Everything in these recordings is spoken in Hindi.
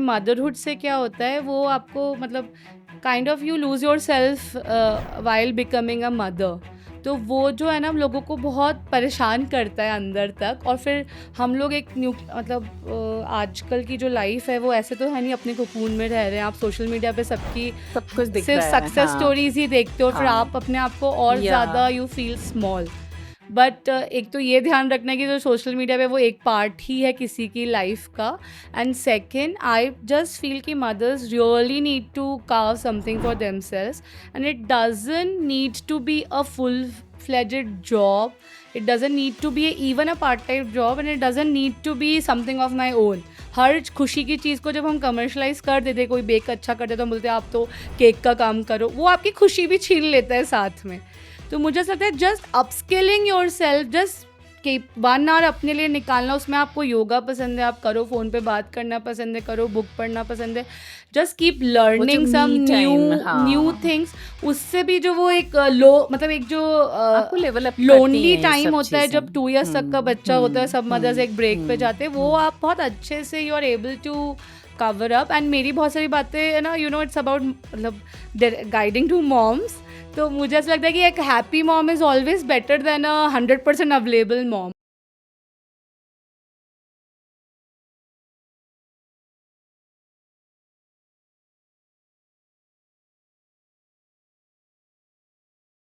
मदरहुड से क्या होता है वो आपको मतलब kind of you lose your self while becoming a mother. तो वो जो है ना लोगों को बहुत परेशान करता है अंदर तक। और फिर हम लोग एक न्यू मतलब आजकल की जो लाइफ है वो ऐसे तो है नहीं, अपने कोकून में रह रहे हैं। आप सोशल मीडिया पे सबकी सब कुछ दिख सिर्फ रहा है। सक्सेस हाँ स्टोरीज ही देखते हो, फिर हाँ आप अपने आप को और या ज़्यादा यू फील स्मॉल। बट एक तो ये ध्यान रखना है कि जो सोशल मीडिया पे वो एक पार्ट ही है किसी की लाइफ का। And second, I just feel कि mothers really need to carve something for themselves, and it doesn't need to be a full fledged job. It doesn't need to be even a part-time job, and it doesn't need to be something of my own. हर खुशी की चीज़ को जब हम कमर्शलाइज कर देते, कोई बेक अच्छा करते तो हम बोलते हैं आप तो केक का काम करो, वो आपकी खुशी भी छीन लेता है साथ में। तो मुझे ऐसा लगता है just upskilling your self, just कि 1 आवर अपने लिए निकालना। उसमें आपको योगा पसंद है आप करो, फ़ोन पे बात करना पसंद है करो, बुक पढ़ना पसंद है, जस्ट कीप वो जो लर्निंग सम मी न्यू टाइम, न्यू हाँ थिंग्स। उससे भी जो वो एक लो मतलब एक जो आपको लेवल अप करती लोनली हैं ये टाइम सब होता है चीजें। जब 2 years तक का बच्चा होता है, सब मदर्स एक ब्रेक पे जाते हैं, वो हम्म। आप बहुत अच्छे से you are able to cover up. And मेरी बहुत सारी बातें है ना, यू नो इट्स अबाउट मतलब गाइडिंग टू मॉम्स। तो मुझे ऐसा लगता है कि एक happy mom is always better than a 100% available mom.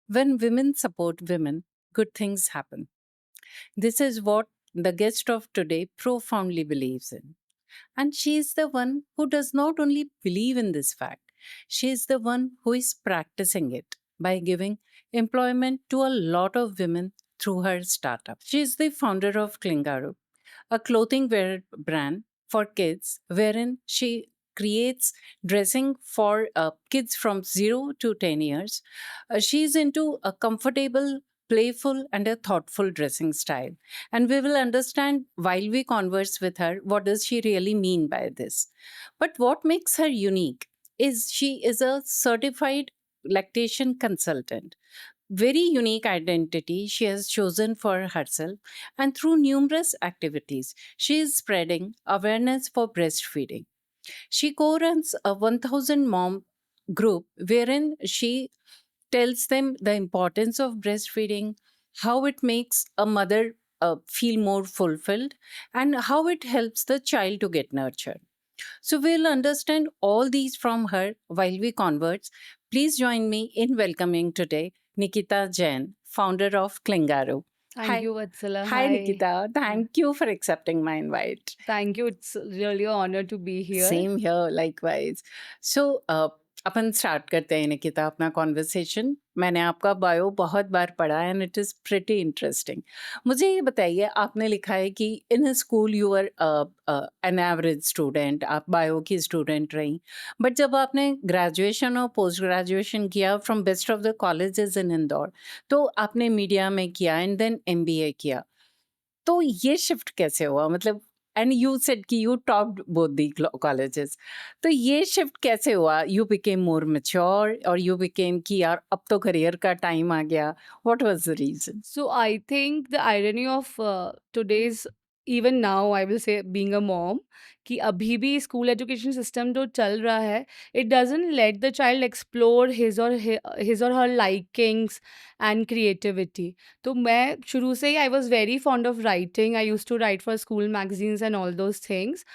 When women support women, good things happen. This is what the guest of today profoundly believes in. And she is the one who does not only believe in this fact, she is the one who is practicing it by giving employment to a lot of women through her startup. She is the founder of Klingaru, a clothing wear brand for kids wherein she creates dressing for kids from 0 to 10 years. She is into a comfortable, playful, and a thoughtful dressing style. And we will understand while we converse with her what does she really mean by this. But what makes her unique is she is a certified lactation consultant. Very unique identity she has chosen for herself, and through numerous activities she is spreading awareness for breastfeeding. She co-runs a 1000 mom group wherein she tells them the importance of breastfeeding, how it makes a mother feel more fulfilled, and how it helps the child to get nurtured. So we'll understand all these from her while we converse. Please join me in welcoming today Nikita Jain, founder of Klingaru. Thank Hi. you, Vatsala. Hi, Hi. Nikita. Hi. Thank you for accepting my invite. Thank you. It's really an honor to be here. Same here likewise so upon start करते हैं निकिता अपना कॉन्वर्सेशन। मैंने आपका बायो बहुत बार पढ़ा and it is pretty interesting. मुझे ये बताइए, आपने लिखा है कि in school you are an average student, आप बायो की स्टूडेंट रही, बट जब आपने ग्रेजुएशन और पोस्ट ग्रेजुएशन किया from best of the colleges in Indore, तो आपने मीडिया में किया एंड देन एमबीए किया। तो ये शिफ्ट कैसे हुआ, मतलब एंड यू सेड कि you topped both the colleges, तो ये शिफ्ट कैसे हुआ? यू बिकेम मोर मैच्योर और यू बिकेम कि यार अब तो करियर का टाइम आ गया? What was the reason? So I think the irony of today's, even now I will say, being a mom, कि अभी भी स्कूल एजुकेशन सिस्टम जो चल रहा है, it doesn't let the child explore his or her likings and creativity. तो मैं शुरू से ही I was very fond of writing. I used to write for school magazines and all those things.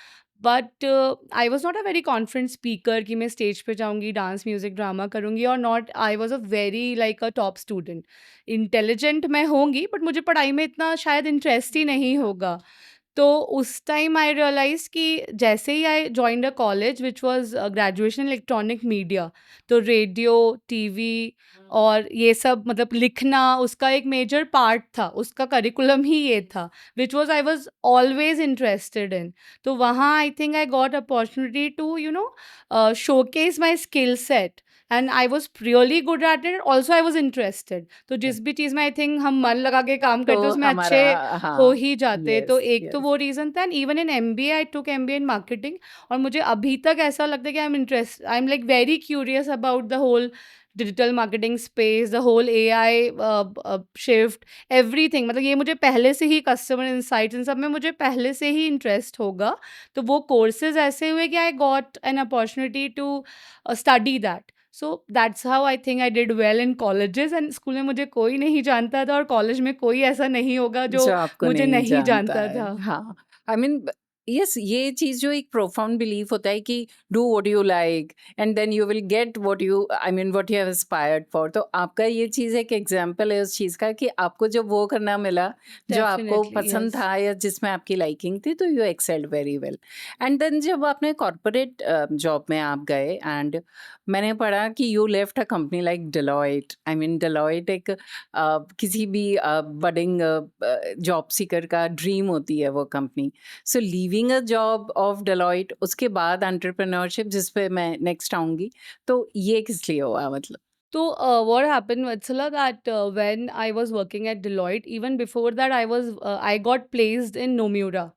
But I was not a very confident speaker कि मैं स्टेज पे जाऊँगी, डांस, म्यूज़िक, ड्रामा करूँगी, और not I was a very like a top student. Intelligent मैं होंगी बट मुझे पढ़ाई में इतना शायद इंटरेस्ट ही नहीं होगा। तो उस टाइम आई रियलाइज़ कि जैसे ही I joined a college which was graduation in electronic media, तो रेडियो, टीवी और ये सब मतलब लिखना उसका एक मेजर पार्ट था, उसका करिकुलम ही ये था, which was I was always interested in. तो वहाँ I think I got opportunity to showcase my skill set, and I was really good at it, also I was interested. तो जिस भी चीज़ में आई थिंक हम मन लगा के काम तो करते उसमें हमारा, अच्छे हो हाँ, ही जाते। तो यस एक तो यस। वो रीज़न था, and even in MBA I took MBA in marketing. और मुझे अभी तक ऐसा लगता है कि I am like very curious about the whole digital marketing space, the whole AI shift, everything, मतलब ये मुझे पहले से ही कस्टमर इनसाइट्स इन सब में मुझे पहले से ही इंटरेस्ट होगा। तो वो कोर्सेज़ ऐसे हुए कि I got an opportunity to study that. So that's how I think I did well in colleges, and school में मुझे कोई नहीं जानता था और कॉलेज में कोई ऐसा नहीं होगा जो जो आपको मुझे नहीं नहीं जानता जानता है। था। हाँ, आई मीन यस, ये चीज़ जो एक प्रोफाउंड बिलीफ होता है कि do what you like and then you will get what you I mean what you have aspired for. तो आपका ये चीज़ एक एग्जांपल है उस चीज़ का कि आपको जब वो करना मिला जो आपको डेफिनिटली, पसंद यस। था या जिसमें आपकी लाइकिंग थी, तो you excelled very well. And then जब आपने कॉर्पोरेट जॉब में आप गए एंड मैंने पढ़ा कि you left a company like Deloitte. I mean Deloitte एक किसी भी बडिंग जॉब सीकर का ड्रीम होती है वो company. So leaving a job of Deloitte, उसके बाद एंटरप्रेन्योरशिप जिस पे मैं नेक्स्ट आऊँगी, तो ये किस लिए हुआ मतलब? So, what happened, Vatsala, that when I was working at Deloitte, even before that, I got placed in Nomura,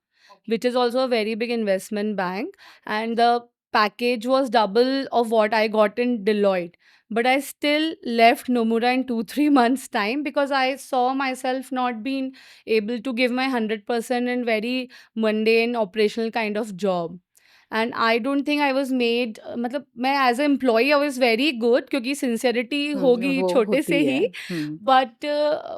which is also a very big investment bank, and the package was double of what I got in Deloitte. But I still left Nomura in 2 3 months time because I saw myself not being able to give my 100% in very mundane operational kind of job. And I don't think I was made, मतलब मैं as a employee I was very good क्योंकि सिंसियरिटी होगी वो छोटे से होती है। ही, बट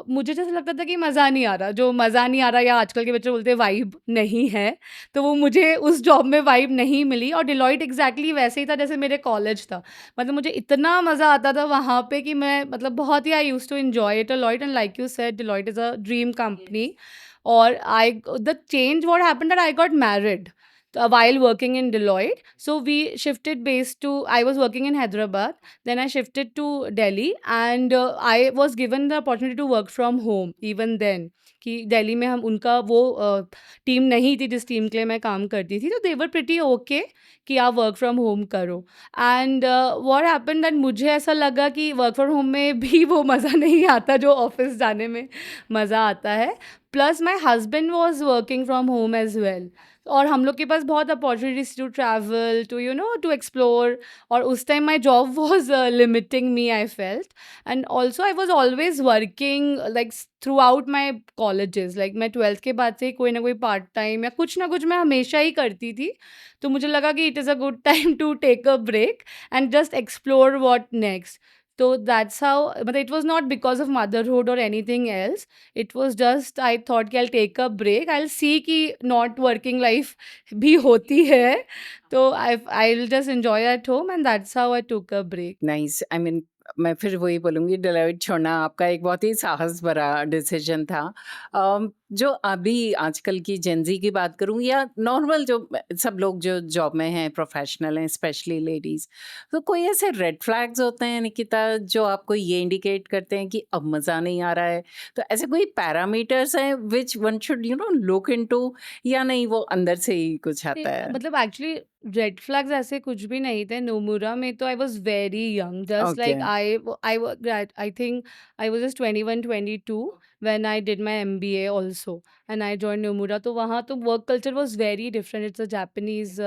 मुझे जैसे लगता था कि मज़ा नहीं आ रहा, जो मज़ा नहीं आ रहा या आजकल के बच्चे बोलते हैं वाइब नहीं है, तो वो मुझे उस जॉब में वाइब नहीं मिली और डिलॉयट एग्ज़ैक्टली वैसे ही था जैसे मेरे कॉलेज था। मतलब मुझे इतना मज़ा आता था वहाँ पे कि मैं मतलब बहुत ही I used to enjoy it a lot, and like you said Deloitte is a dream company. और I the change what happened that I got married while working in Deloitte. So we shifted base to, I was working in Hyderabad, then I shifted to Delhi, and I was given the opportunity to work from home even then. कि दिल्ली में हम उनका वो टीम नहीं थी जिस टीम के लिए मैं काम करती थी, तो दे वर प्रिटी ओके कि आप वर्क फ्रॉम होम करो। एंड व्हाट हैपेंड दैट मुझे ऐसा लगा कि वर्क फ्रॉम होम में भी वो मज़ा नहीं आता जो ऑफिस जाने में मज़ा आता है। Plus my husband was working from home as well, और हम लोग के पास बहुत opportunities to travel, to to explore, और उस time my job was limiting me, I felt. And also I was always working like throughout my colleges, like मैं 12th के बाद से ही कोई ना कोई पार्ट टाइम या कुछ ना कुछ मैं हमेशा ही करती थी। तो मुझे लगा कि it is a good time to take a break and just explore what next. तो दैट्स हाउ, मतलब it was not because of motherhood और anything else, it was just I thought कि I'll take a break, I'll see कि not working life भी होती है, तो I'll just enjoy at home, and that's how I took a break. Nice. I mean मैं फिर वही बोलूँगी, डेलॉयट छोड़ना आपका एक बहुत ही साहस भरा डिसीजन था। जो अभी आजकल की जेन ज़ी की बात करूँ या नॉर्मल जो सब लोग जो जॉब में हैं, प्रोफेशनल हैं, स्पेशली लेडीज़, तो कोई ऐसे रेड फ्लैग्स होते हैं निकिता जो आपको ये इंडिकेट करते हैं कि अब मज़ा नहीं आ रहा है? तो ऐसे कोई पैरामीटर्स हैं which one should look into, या नहीं वो अंदर से ही कुछ आता है? मतलब एक्चुअली रेड फ्लैग्स ऐसे कुछ भी नहीं थे नोमुरा में, तो I was very young, just okay. Like I think I was just 21 22 when I did my MBA also, and I join Nomura. तो वहाँ तो work culture was very different, it's a Japanese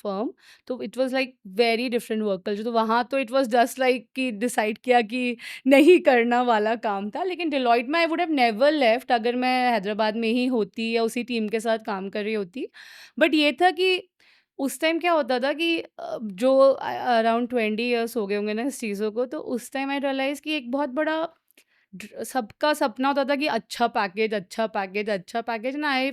firm, तो it was like very different work culture. तो वहाँ तो इट वाज जस्ट लाइक कि डिसाइड किया कि नहीं करना वाला काम था। लेकिन डिलॉयट में I would have never left अगर मैं हैदराबाद में ही होती या उसी टीम के साथ काम कर रही होती। बट ये था कि उस टाइम क्या होता था कि जो अराउंड 20 इयर्स हो गए होंगे ना इस चीज़ों को, तो उस टाइम आई रियलाइज़ कि एक बहुत बड़ा सबका सपना होता था कि अच्छा पैकेज, अच्छा पैकेज, अच्छा पैकेज ना। आई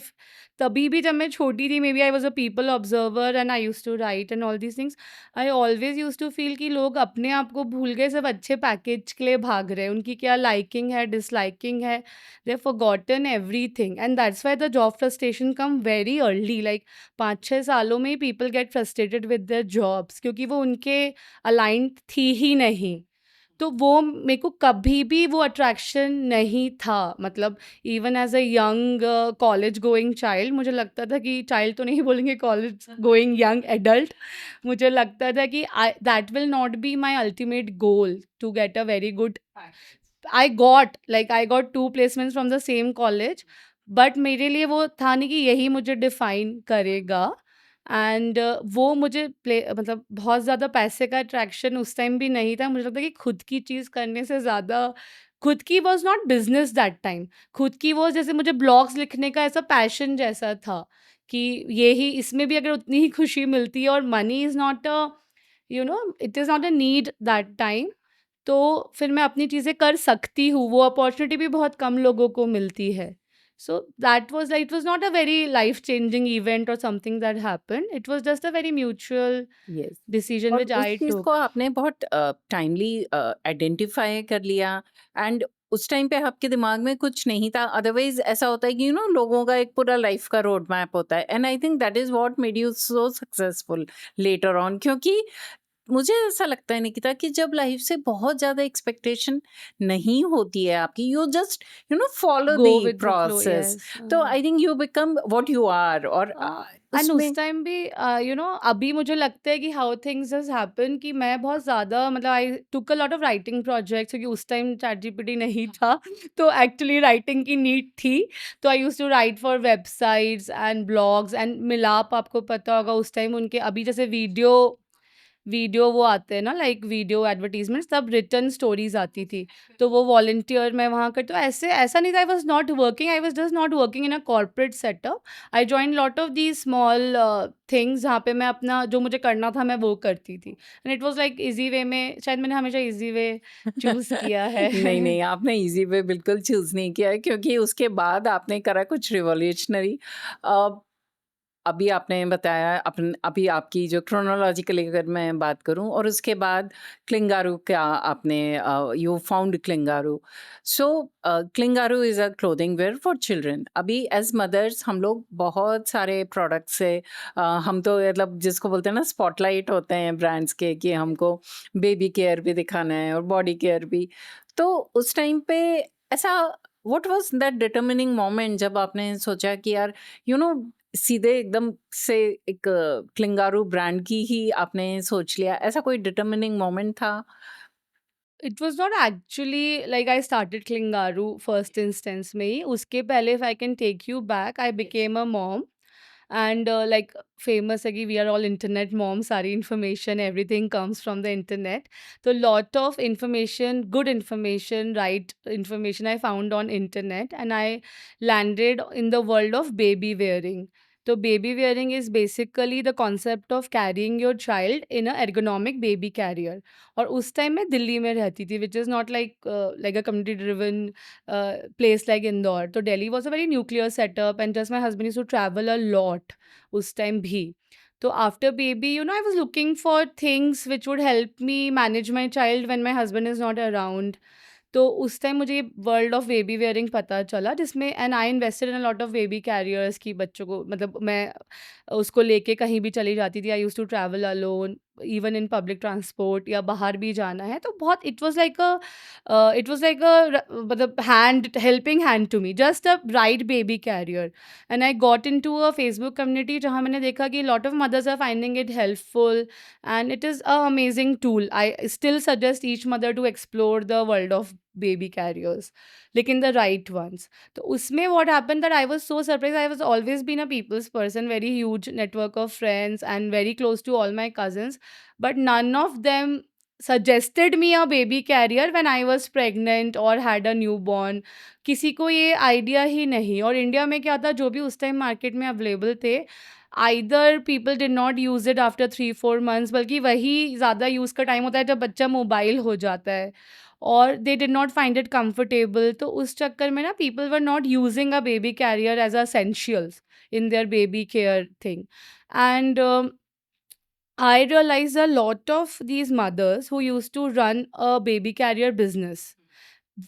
तभी भी जब मैं छोटी थी, maybe I was a people observer and I used to write and all these things, I always used to feel कि लोग अपने आप को भूल गए, सिर्फ अच्छे पैकेज के लिए भाग रहे हैं, उनकी क्या लाइकिंग है, डिसलाइकिंग है, they have forgotten everything, and that's why the job frustration come very early, like 5 6 सालों में ही people get frustrated with their jobs, क्योंकि वो उनके अलाइंड थी ही नहीं। तो वो मेरे को कभी भी वो अट्रैक्शन नहीं था, मतलब even as a young college going child, मुझे लगता था कि चाइल्ड तो नहीं बोलेंगे, कॉलेज गोइंग यंग एडल्ट, मुझे लगता था कि I that will not be my ultimate goal to get a very good. I got 2 placements from the same college, but मेरे लिए वो था नहीं कि यही मुझे डिफाइन करेगा। एंड वो मुझे प्ले मतलब बहुत ज़्यादा पैसे का अट्रैक्शन उस टाइम भी नहीं था। मुझे लगता है कि खुद की चीज़ करने से ज़्यादा खुद की was not business that time. खुद की वो जैसे मुझे ब्लॉग्स लिखने का ऐसा पैशन जैसा था कि ये ही इसमें भी अगर उतनी ही खुशी मिलती है और money is not a it is not a need that time, तो फिर मैं अपनी चीज़ें कर सकती हूँ, वो अपॉर्च्युनिटी भी बहुत कम लोगों को मिलती है। So that was like it was not a very life changing event और something that happened, it was just a very mutual yes. Decision और व्हिच उस आई चीज़ को टूक। आपने बहुत टाइमली आइडेंटिफ़ाई कर लिया, एंड उस टाइम पे आपके दिमाग में कुछ नहीं था। अदरवाइज़ ऐसा होता है कि लोगों का एक पूरा लाइफ़ का रोड मैप होता है, and I think that is what made you so successful later on. क्योंकि मुझे ऐसा लगता है निकिता कि जब लाइफ से बहुत ज़्यादा एक्सपेक्टेशन नहीं होती है आपकी, you just follow go the with the flow, process, yes. तो I think you become what you are. और एंड उस उसमें टाइम भी अभी मुझे लगता है कि हाउ थिंग्स हैज़ हैपन कि मैं बहुत ज़्यादा मतलब I took a lot of writing projects, क्योंकि उस टाइम चैटजीपीटी नहीं था तो एक्चुअली राइटिंग की नीड थी। तो I used to write for websites and blogs and Milaap, आपको पता होगा उस टाइम उनके अभी जैसे वीडियो वीडियो वो आते हैं ना, लाइक वीडियो एडवर्टाइजमेंट्स, तब रिटन स्टोरीज आती थी। तो वो वॉलंटियर मैं वहाँ कर, तो ऐसे ऐसा नहीं था I was not working, I was just not working in a corporate setup. I join lot of the small things जहाँ पे मैं अपना जो मुझे करना था मैं वो करती थी, and it was like easy way में, शायद मैंने हमेशा इजी वे चूज किया है। नहीं नहीं, आपने इजी वे बिल्कुल चूज नहीं किया है, क्योंकि उसके बाद आपने करा कुछ रिवॉल्यूशनरी। अभी आपने बताया अपन, अभी आपकी जो क्रोनोलॉजिकली अगर मैं बात करूं, और उसके बाद क्लिंगारू का आपने you found Clingaroo. So Clingaroo is a clothing wear for children. अभी एज मदर्स हम लोग बहुत सारे प्रोडक्ट्स से हम तो मतलब जिसको बोलते हैं ना स्पॉटलाइट होते हैं ब्रांड्स के, कि हमको बेबी केयर भी दिखाना है और बॉडी केयर भी। तो उस टाइम पे ऐसा what was that determining moment जब आपने सोचा कि यार यू नो सीधे एकदम से एक क्लिंगारू ब्रांड की ही आपने सोच लिया, ऐसा कोई डिटर्मिनिंग मोमेंट था? It was not actually like I started Clingaroo first instance में ही, उसके पहले if I can take you back, I became a mom and like famous है कि we are all internet mom, सारी information everything comes from the internet. तो lot of information, good information, right information I found on internet and I landed in the world of baby wearing. तो baby wearing is basically the concept of carrying your child in a ergonomic baby carrier. और उस टाइम मैं दिल्ली में रहती थी, which is not like like a community driven place like Indore. तो Delhi was a very nuclear setup and just my husband used to travel a lot उस time भी। तो after baby, I was looking for things which would help me manage my child when my husband is not around. तो उस टाइम मुझे वर्ल्ड ऑफ बेबी वेयरिंग पता चला, जिसमें and I invested in a lot of baby carriers की बच्चों को, मतलब मैं उसको लेके कहीं भी चली जाती थी। I used to travel alone even in public transport, या बाहर भी जाना है तो बहुत इट वाज लाइक अ मतलब hand helping hand to me, just a right baby carrier. And I got into a Facebook community जहाँ मैंने देखा कि lot of mothers are finding it helpful and it is a amazing tool. I still suggest each mother to explore the world of baby carriers, लेकिन the right ones. तो उसमें what happened that I was so surprised. I was always been a people's person, very huge network of friends and very close to all my cousins, but none of them suggested me a baby carrier when I was pregnant or had a newborn. किसी को ये आइडिया ही नहीं। और इंडिया में क्या था, जो भी उस टाइम मार्केट में अवेलेबल थे, either people did not use it after 3-4 months, बल्कि वही ज़्यादा यूज़ का टाइम होता है जब बच्चा मोबाइल हो जाता है, और they did not find it comfortable. तो उस चक्कर में ना people were not using a baby carrier as essentials in their baby care thing. And I realized a lot of these mothers who used to run a baby carrier business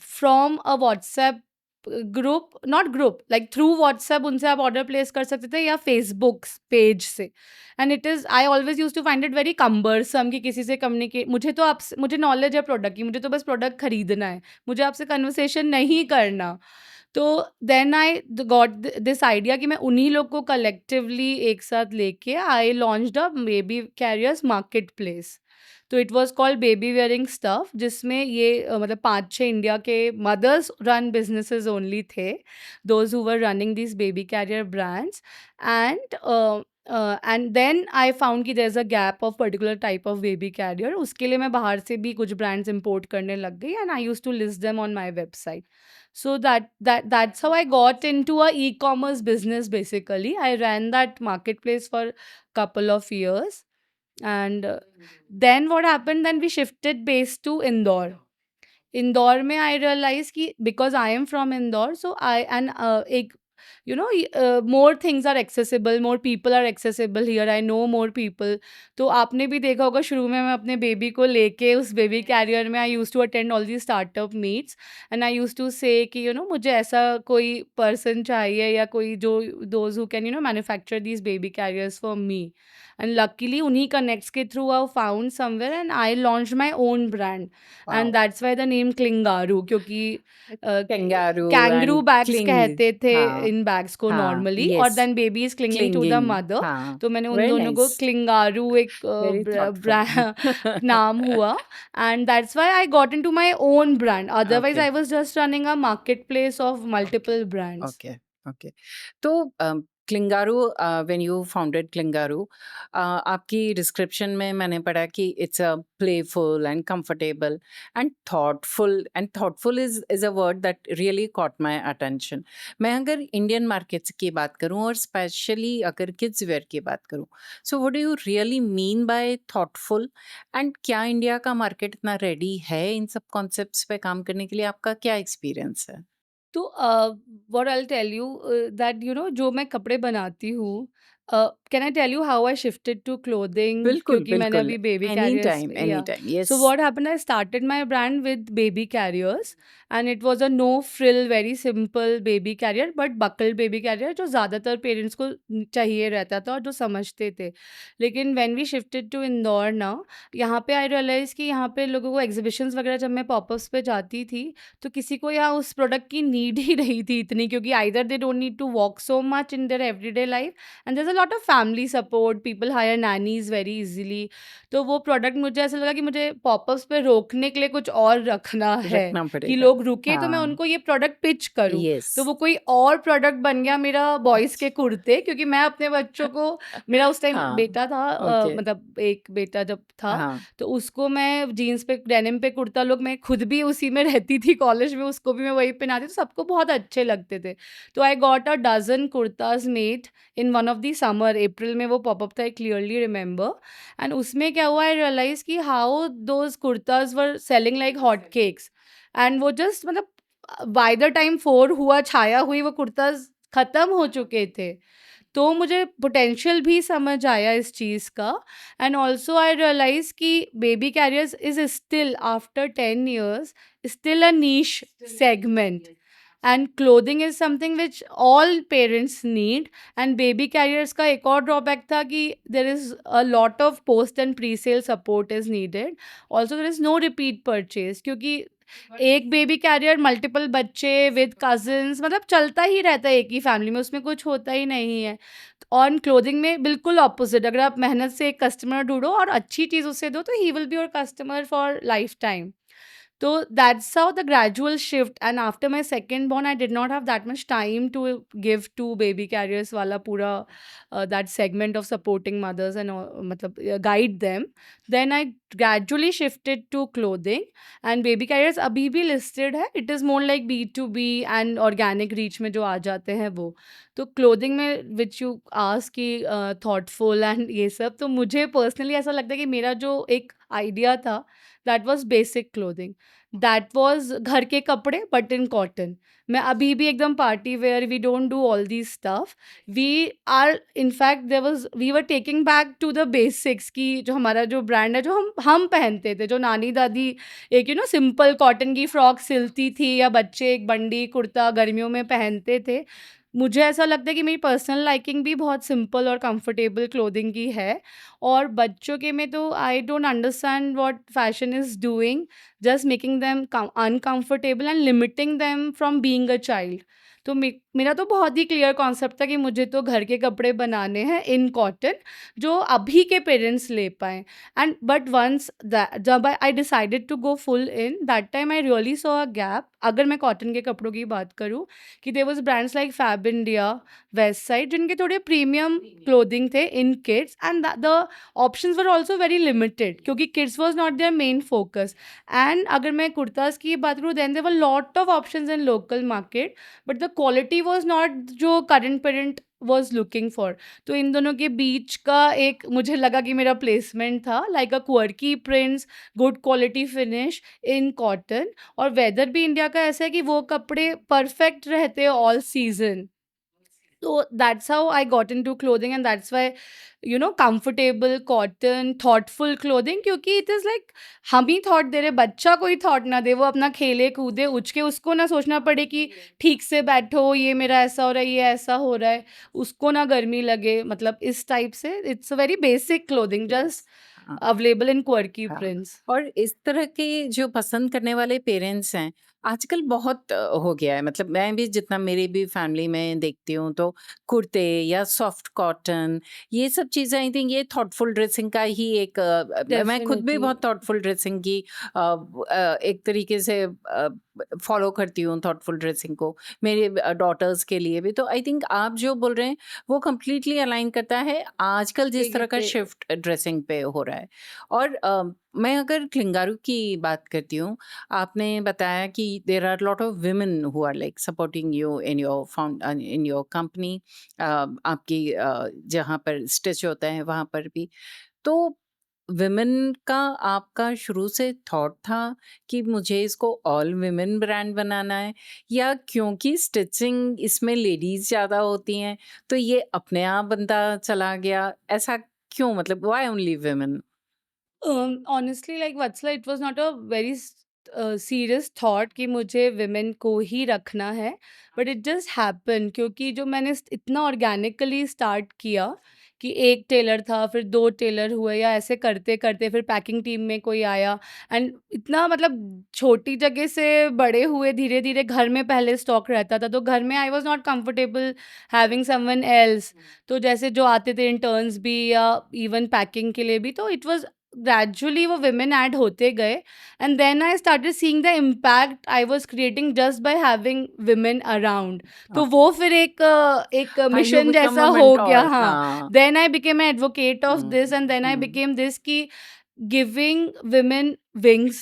from a WhatsApp group, not group, like through WhatsApp उनसे आप ऑर्डर प्लेस कर सकते थे, या फेसबुक पेज से। And it is I always use to find it very cumbersome कि किसी से कम्युनिकेट, मुझे तो आपसे, मुझे नॉलेज है प्रोडक्ट की, मुझे तो बस प्रोडक्ट खरीदना है, मुझे आपसे कन्वर्सेशन नहीं करना। तो then I got this idea कि मैं उन्हीं लोग को कलेक्टिवली एक साथ लेके I launched a baby carriers market place. तो it was called baby wearing stuff, जिसमें ये मतलब 5-6 इंडिया के मदर्स रन बिजनेसेस ओनली थे, those who were running this baby carrier brands. And and then I found कि there is a gap of particular type of baby carrier, उसके लिए मैं बाहर से भी कुछ ब्रांड्स इम्पोर्ट करने लग गई and I used to list them on my website. So that's how I got into a e-commerce business basically. I ran that marketplace for couple of years, and then what happened, then we shifted base to Indore. Indore में आई रियलाइज़ कि because I am from Indore, so I and एक more things are accessible, more people are accessible here, I know more people. तो आपने भी देखा होगा शुरू में मैं अपने बेबी को लेके उस बेबी कैरियर में I used to attend all the startup meets and I used to say कि मुझे ऐसा कोई पर्सन चाहिए या कोई जो those who can manufacture these baby carriers for me. And luckily उन्हीं कनेक्ट्स के through I found somewhere and I launched my own brand. And wow! That's why the name Clingaroo, क्योंकि Kangaroo kangaroo and bags cling. कहते थे हाँ, इन बैग्स को हाँ, नॉर्मली, और yes, then baby is clinging to the clinging. Mother. हाँ, तो मैंने उन very दोनों को nice, क्लिंगारू एक very thoughtful. नाम हुआ. And that's why I got into my own brand, otherwise Okay. I was just running a market place of multiple brands. Okay, okay. तो क्लिंगारू, व्हेन यू फाउंडेड क्लिंगारू, आपकी डिस्क्रिप्शन में मैंने पढ़ा कि it's a playful and comfortable and thoughtful is a word that really cot my attention. मैं अगर इंडियन मार्केट्स की बात करूं और स्पेशली अगर किड्स वेयर की बात करूं, so what do you really mean by thoughtful, and क्या इंडिया का मार्केट इतना रेडी है इन सब कॉन्सेप्ट्स पे काम करने के लिए? आपका क्या एक्सपीरियंस है? तो what I will tell you that जो मैं कपड़े बनाती हूँ, can I tell you how I shifted to clothing, बिल्कुल, क्योंकि मैंने बिल्कुल। अभी baby any carriers, time, any या. Time. So yes. What happened, I started my brand with baby carriers and it was a no frill very simple baby carrier, but buckle baby carrier जो ज़्यादातर पेरेंट्स को चाहिए रहता था और जो समझते थे. लेकिन when we shifted to Indore ना, यहाँ पे आई रियलाइज़ कि यहाँ पे लोगों को एग्जीबिशंस वगैरह जब मैं पॉपअप्स पे जाती थी, तो किसी को यहाँ उस प्रोडक्ट की नीड ही नहीं थी इतनी, क्योंकि either they don't need to walk so much in their everyday life and there is a lot of family support, people hire nannies very easily. तो वो प्रोडक्ट मुझे ऐसा लगा कि मुझे पॉपअप्स पे रोकने के लिए कुछ और रखना है, रखना कि पड़ेगा। लोग रुके तो मैं हाँ। उनको ये प्रोडक्ट पिच करूँ. यस। तो वो कोई और प्रोडक्ट बन गया मेरा बॉयज़ के अच्छा। कुर्ते, क्योंकि मैं अपने बच्चों को, मेरा उस टाइम हाँ। बेटा था, ओके। मतलब एक बेटा जब था, हाँ। तो उसको मैं जीन्स पे डेनिम पे कुर्ता लुक, मैं खुद भी उसी में रहती थी कॉलेज में, उसको भी मैं वही पहनाती थी, तो सबको बहुत अच्छे लगते थे. तो I got a dozen kurtas made in one of the summer, April में वो पॉपअप था, आई क्लियरली रिमेंबर. एंड उसमें क्या हुआ, आई रियलाइज़ कि how those kurtas were selling like hot cakes. And वो जस्ट मतलब बाय द टाइम 4 हुआ, छाया हुई, वो कुर्ताज़ खत्म हो चुके थे. तो मुझे पोटेंशियल भी समझ आया इस चीज़ का. एंड ऑल्सो आई रियलाइज़ कि baby carriers is still after 10 years still a niche segment, and clothing is something which all parents need. And baby carriers का एक और ड्रॉबैक था कि there is a lot of post and pre sale support is needed. Also there is no repeat purchase, क्योंकि एक बेबी कैरियर मल्टीपल बच्चे विद कजिन्स, मतलब चलता ही रहता है एक ही फैमिली में, उसमें कुछ होता ही नहीं है. ऑन क्लोथिंग में बिल्कुल ऑपोजिट, अगर आप मेहनत से एक कस्टमर ढूंढो और अच्छी चीज़ उसे दो, तो he will be your customer for life time. So that's how the gradual shift. And after my second born, I did not have that much time to give to baby carriers wala pura that segment of supporting mothers and matlab, guide them. Then I gradually shifted to clothing, and baby carriers abhi bhi listed hai. It is more like B2B and organic reach में जो आ जाते हैं वो. तो क्लोथिंग में विच यू आस्क कि थॉटफुल एंड ये सब, तो मुझे पर्सनली ऐसा लगता है कि मेरा जो एक आइडिया था, that was basic clothing, that was घर के कपड़े बट इन कॉटन. मैं अभी भी एकदम party wear, we don't do all these stuff. We are in fact there was, we were taking back to the basics, की जो हमारा जो ब्रांड है, जो हम पहनते थे, जो नानी दादी एक सिंपल कॉटन की फ्रॉक सिलती थी, या बच्चे एक बंडी कुर्ता गर्मियों में पहनते थे. मुझे ऐसा लगता है कि मेरी पर्सनल लाइकिंग भी बहुत सिंपल और कंफर्टेबल क्लोथिंग की है. और बच्चों के में तो I don't understand what fashion is doing, just making them uncomfortable and limiting them from being a child. तो मेरा तो बहुत ही क्लियर कॉन्सेप्ट था कि मुझे तो घर के कपड़े बनाने हैं इन कॉटन, जो अभी के पेरेंट्स ले पाएँ। एंड बट वन्स जब I decided to go full in, that time I really saw a gap. अगर मैं कॉटन के कपड़ों की बात करूँ, कि there was brands like Fabindia, Westside, जिनके थोड़े प्रीमियम क्लोथिंग थे in kids, and the options were also very limited, क्योंकि kids was not there main focus. And अगर मैं कुर्ताज़ की बात करूँ, then there were lot of options in local market, but the quality was not जो current parent was looking for. तो इन दोनों के बीच का एक मुझे लगा कि मेरा प्लेसमेंट था, like a quirky prints, good quality finish in cotton, और वेदर भी इंडिया का ऐसा है कि वो कपड़े परफेक्ट रहते हैं all season. So that's how I got into clothing, and that's why, comfortable cotton, thoughtful clothing, क्योंकि it is like हम ही थॉट दे रहे, बच्चा कोई थॉट ना दे, वो अपना खेले कूदे उठ के, उसको ना सोचना पड़े कि ठीक से बैठो, ये मेरा ऐसा हो रहा है, ये ऐसा हो रहा है, उसको ना गर्मी लगे, मतलब इस टाइप से। It's a very basic clothing, just हाँ, अवेलेबल इन क्वर्की हाँ। प्रिंट्स। और इस तरह के जो पसंद करने वाले पेरेंट्स हैं, आजकल बहुत हो गया है। मतलब मैं भी जितना मेरी भी फैमिली में देखती हूँ, तो कुर्ते या सॉफ्ट कॉटन, ये सब चीज़ें आई थिंक ये थॉटफुल ड्रेसिंग का ही एक मैं खुद भी डेफिनेटली। बहुत थॉटफुल ड्रेसिंग की एक तरीके से फॉलो करती हूँ थॉटफुल ड्रेसिंग को, मेरे डॉटर्स के लिए भी। तो आई थिंक आप जो बोल रहे हैं वो कम्प्लीटली अलाइन करता है आजकल जिस तरह का पे शिफ्ट ड्रेसिंग पे हो रहा है। और मैं अगर क्लिंगारू की बात करती हूँ, आपने बताया कि there are lot of women who are like supporting you in your in your company, आपकी जहाँ पर स्टिच होता है वहाँ पर भी। तो विमेन का आपका शुरू से थॉट था कि मुझे इसको ऑल विमेन ब्रांड बनाना है, या क्योंकि स्टिचिंग इसमें लेडीज ज़्यादा होती हैं तो ये अपने आप बनता चला गया, ऐसा क्यों? मतलब why only women? Honestly, like Vatsala, it was not a very serious thought कि मुझे विमेन को ही रखना है, बट इट जस्ट हैपन, क्योंकि जो मैंने इतना ऑर्गेनिकली स्टार्ट किया कि एक टेलर था, फिर दो टेलर हुए, या ऐसे करते करते फिर पैकिंग टीम में कोई आया, एंड इतना मतलब छोटी जगह से बड़े हुए धीरे धीरे। घर में पहले स्टॉक रहता था, तो घर में I was not comfortable having someone else, तो जैसे जो आते थे इंटर्न्स भी, या इवन पैकिंग के लिए भी, तो इट वाज ग्रेजुअली वो विमेन ऐड होते गए, and then I started seeing the impact I was creating just by having women around. तो वो फिर एक हाँ, यू मिशन बिकम जैसा अ हो गया, मेंटोर। हाँ। हाँ। Then I became an advocate of hmm, this, and then I hmm. Became this की गिविंग विमेन विंग्स,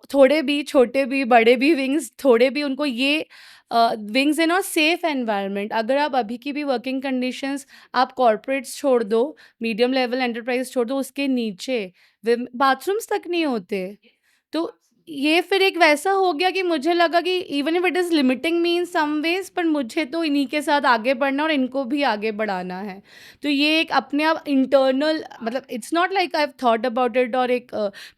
थोड़े भी, छोटे भी, बड़े भी विंग्स, थोड़े भी उनको ये wings in a safe environment. अगर आप अभी की भी वर्किंग कंडीशंस, आप कॉर्पोरेट्स छोड़ दो, मीडियम लेवल एंटरप्राइज छोड़ दो, उसके नीचे बाथरूम्स तक नहीं होते। तो ये फिर एक वैसा हो गया कि मुझे लगा कि even if it is limiting me in some ways, पर मुझे तो इन्हीं के साथ आगे बढ़ना और इनको भी आगे बढ़ाना है। तो ये एक अपने आप इंटरनल, मतलब it's not like I have thought about it, और एक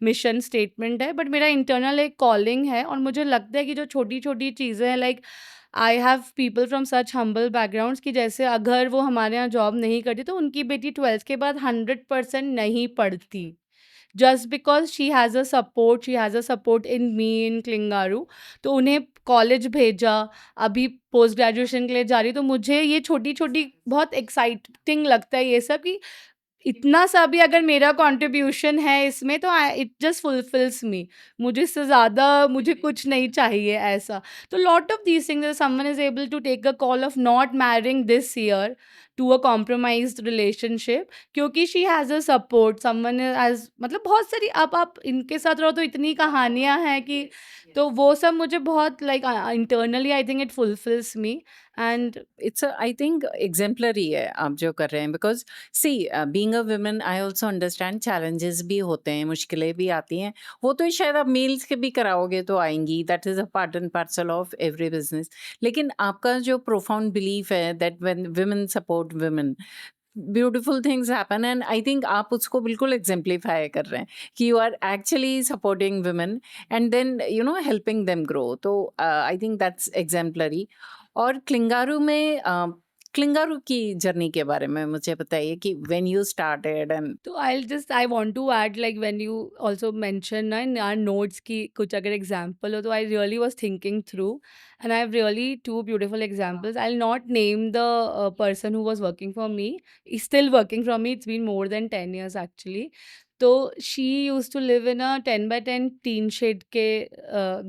मिशन स्टेटमेंट है, बट मेरा इंटरनल एक कॉलिंग है, और मुझे लगता है कि जो छोटी-छोटी चीज़ें हैं, like I have people from such humble backgrounds, कि जैसे अगर वो हमारे यहाँ जॉब नहीं करती, तो उनकी बेटी 12th के बाद 100% नहीं पढ़ती। Just because she has a support in me, in Clingaroo. तो उन्हें कॉलेज भेजा, अभी पोस्ट ग्रेजुएशन के लिए जा रही, तो मुझे ये छोटी-छोटी बहुत एक्साइटिंग लगता है ये सब, कि इतना सा भी अगर मेरा कंट्रीब्यूशन है इसमें, तो इट जस्ट फुलफिल्स मी। मुझे इससे ज़्यादा मुझे कुछ नहीं चाहिए ऐसा। तो lot of these things, someone is able to take a call of not marrying this year to a compromised relationship, क्योंकि she has a support, someone has, मतलब बहुत सारी, अब आप इनके साथ रहो तो इतनी कहानियाँ हैं कि, तो वो सब मुझे बहुत like internally I think it fulfills me. And it's I think exemplary है आप जो कर रहे हैं, because see being a woman I also understand challenges भी होते हैं, मुश्किलें भी आती हैं। वो तो शायद आप मेल्स के भी कराओगे तो आएंगी, that is a part and parcel of every business. लेकिन आपका जो प्रोफाउंड बिलीफ है that when women support women, beautiful things happen, and I think आप उसको बिल्कुल एग्जाम्प्लीफाई कर रहे हैं कि you are actually supporting women and then you know helping them grow. तो आई थिंक दैट्स एग्जाम्पलरी। और क्लिंगारू में क्लिंगारू की जर्नी के बारे में मुझे बताइए कि व्हेन यू स्टार्टेड एंड तो I want to add, like when you also mentioned na in our notes ki kuch agar example ho, तो I really was thinking through, and I have really two beautiful examples. I'll not name the person who was working for me. He's still working for me. It's been more than 10 years actually. तो she used to live in a 10 by 10 teen shed के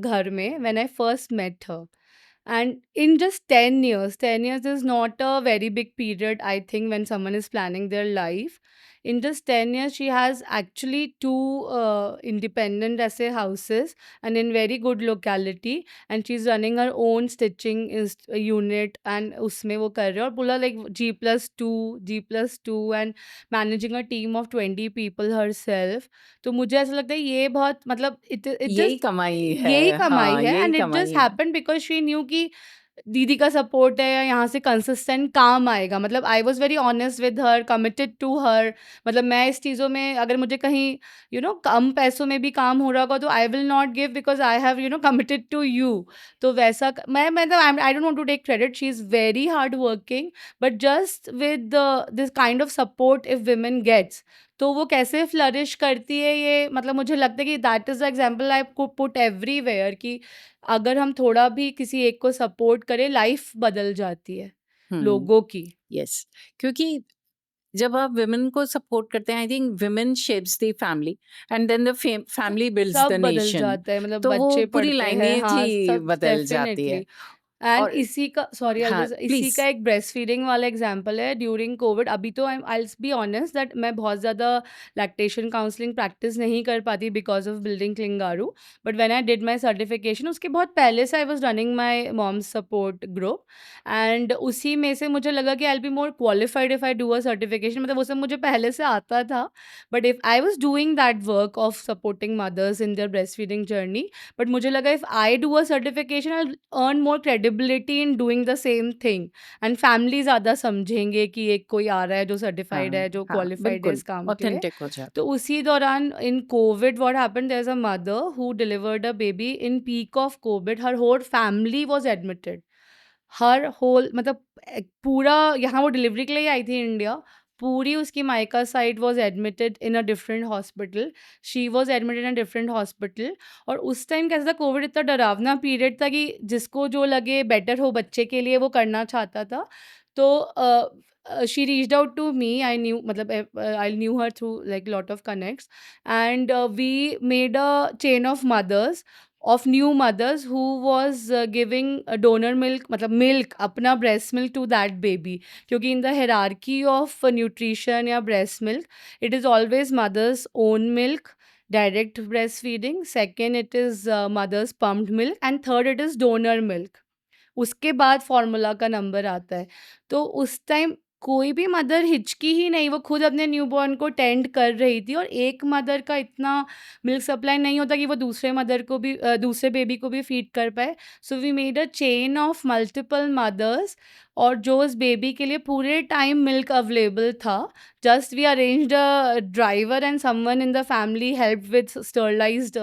घर में when I first met her. And in just 10 years, 10 years is not a very big period, I think, when someone is planning their life. In just 10 years, she has actually two independent essay houses and in very good locality. And she's running her own stitching unit. And उसमें वो कर रही है और पूरा like G+2 and managing a team of 20 people herself. तो मुझे ऐसा लगता है ये बहुत मतलब it यही just कमाई यही है, कमाई हाँ, है यही एंड इट कमाई जस्ट है। हैपेंड बिकॉज़ शी न्यू कि दीदी का सपोर्ट है, यहाँ से कंसिस्टेंट काम आएगा। मतलब I was very honest with her, committed to her. मतलब मैं इस चीज़ों में अगर मुझे कहीं कम पैसों में भी काम हो रहा होगा तो I will not give because I have committed to you. तो वैसा मैं मतलब I don't want to take credit, she is very hard working, but just with this kind of support if women gets, तो वो कैसे फ्लरिश करती है, ये मतलब मुझे लगता है कि that is the example I could put everywhere कि अगर हम थोड़ा भी किसी एक को सपोर्ट करें, लाइफ बदल जाती है हुँ, लोगों की। यस, क्योंकि जब आप वुमेन को सपोर्ट करते हैं, I think women shapes the family and then the स फैमिली बिल्ड्स द सब बदल नेशन। जाता है, मतलब तो वो बच्चे पूरी पढ़ते हैं, लाइनेज हाँ, ही सब बदल जाती है। डेफ़िनेटली। एंड और इसी का सॉरी हाँ, इसी प्लीज़। का एक ब्रेस्ट फीडिंग वाला एग्जांपल है ड्यूरिंग कोविड। अभी तो I will be honest that मैं बहुत ज़्यादा लैक्टेशन काउंसलिंग प्रैक्टिस नहीं कर पाती because of building Clingaroo. But when I did my certification उसके बहुत पहले से I was running my moms support group, and उसी में से मुझे लगा कि I will be more qualified if I do a certification. मतलब वो सब मुझे पहले से आता था, but if I was doing that work of supporting mother's in their breast feeding journey, but मुझे लगा if I do a certification I earn more credibility in doing the same thing, and family ज़्यादा समझेंगे कि एक कोई आ रहा है जो सर्टिफाइड हाँ, है, जो हाँ, क्वालिफाइड है बिल्कुल इस काम के लिए। ऑथेंटिक हो जाता तो है। उसी दौरान in COVID what happened, there is a mother who delivered a baby in peak of COVID, her whole family was admitted. Her whole मतलब पूरा यहाँ वो डिलीवरी के लिए ही आई थी इंडिया। पूरी उसकी मायका side was admitted in a different hospital. She was admitted in a different hospital. और उस टाइम कैसा था, कोविड इतना डरावना पीरियड था कि जिसको जो लगे बेटर हो बच्चे के लिए वो करना चाहता था। तो she reached out to me, I knew मतलब I knew her through like lot of connects, and we made a chain of mothers, of new mothers who was giving donor milk, मतलब milk, अपना breast milk to that baby, क्योंकि in the hierarchy of nutrition या breast milk it is always mother's own milk, direct breastfeeding, second it is mother's pumped milk, and third it is donor milk, उसके बाद फ़ॉर्मूला का नंबर आता है। तो उस टाइम कोई भी मदर हिचकी ही नहीं, वो खुद अपने न्यूबॉर्न को टेंड कर रही थी, और एक मदर का इतना मिल्क सप्लाई नहीं होता कि वो दूसरे मदर को भी दूसरे बेबी को भी फीड कर पाए। So we made a chain of multiple mothers, और जो उस बेबी के लिए पूरे टाइम मिल्क अवेलेबल था। Just we arranged a driver and someone in the family helped with sterilized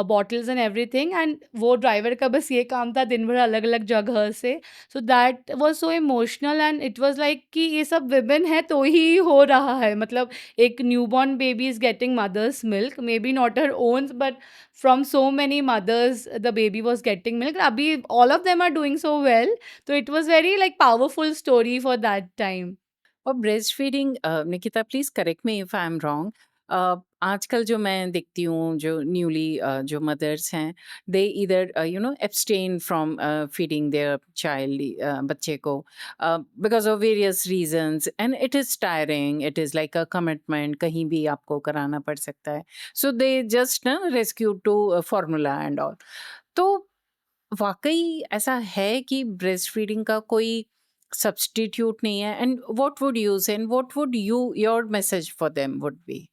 bottles and everything, एंड वो ड्राइवर का बस ये काम था दिन भर अलग-अलग जगह से। सो that was so emotional, and it was like कि ये सब वुमेन है तो ही हो रहा है। मतलब एक newborn baby is getting mothers milk, may be not her own, but from so many mothers the baby was getting milk. अभी all of them are doing so well, तो it was very like powerful story for that time. और breast feeding, Nikita please correct me if I am wrong, आजकल जो मैं देखती हूँ जो न्यूली जो मदर्स हैं, they either abstain from feeding their child, बच्चे को, because of various reasons and it is tiring, it is like a commitment, कहीं भी आपको कराना पड़ सकता है, सो दे जस्ट ना rescue to formula and all. तो वाक़ई ऐसा है कि ब्रेस्ट फीडिंग का कोई सब्स्टिट्यूट नहीं है, एंड व्हाट वुड यू से and what would you your message for them would be?